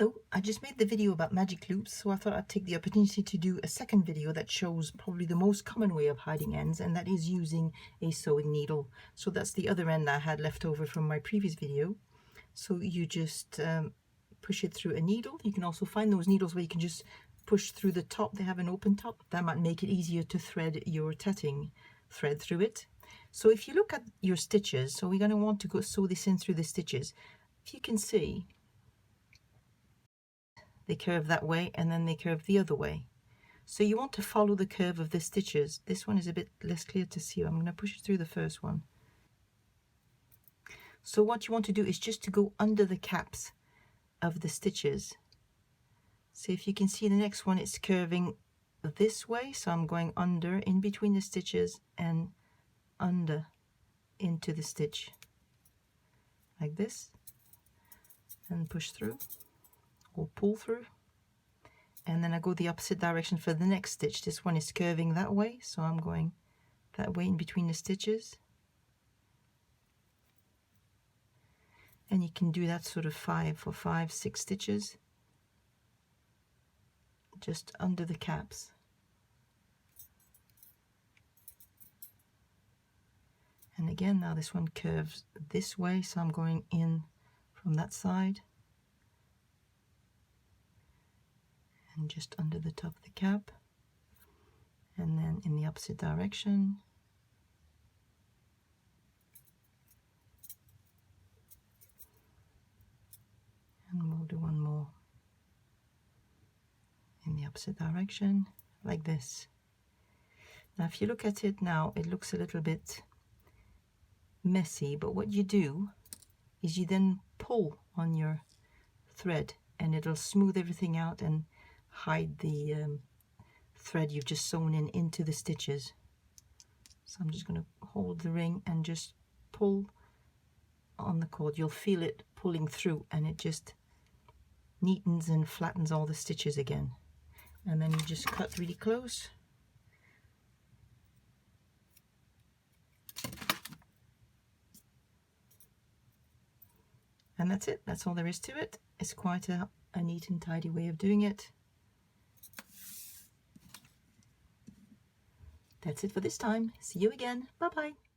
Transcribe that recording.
Hello, I just made the video about magic loops, so I thought I'd take the opportunity to do a second video that shows probably the most common way of hiding ends, and that is using a sewing needle. So that's the other end I had left over from my previous video. So you just push it through a needle. You can also find those needles where you can just push through the top. They have an open top. That might make it easier to thread your tatting thread through it. So if you look at your stitches, so we're going to want to go sew this in through the stitches. If you can see, they curve that way and then they curve the other way. So you want to follow the curve of the stitches. This one is a bit less clear to see. I'm going to push it through the first one. So what you want to do is just to go under the caps of the stitches. So if you can see the next one, it's curving this way. So I'm going under in between the stitches and under into the stitch like this, and push through or pull through, and then I go the opposite direction for the next stitch. This one is curving that way, so I'm going that way in between the stitches, and you can do that sort of 5, 6 stitches just under the caps. And again, now this one curves this way, so I'm going in from that side and just under the top of the cap, and then in the opposite direction. And we'll do one more in the opposite direction, like this. Now if you look at it now, it looks a little bit messy, but what you do is you then pull on your thread and it'll smooth everything out and hide the thread you've just sewn in into the stitches. So I'm just going to hold the ring and just pull on the cord. You'll feel it pulling through, and it just neatens and flattens all the stitches again. And then you just cut really close. And that's it. That's all there is to it. It's quite a neat and tidy way of doing it. That's it for this time. See you again. Bye bye.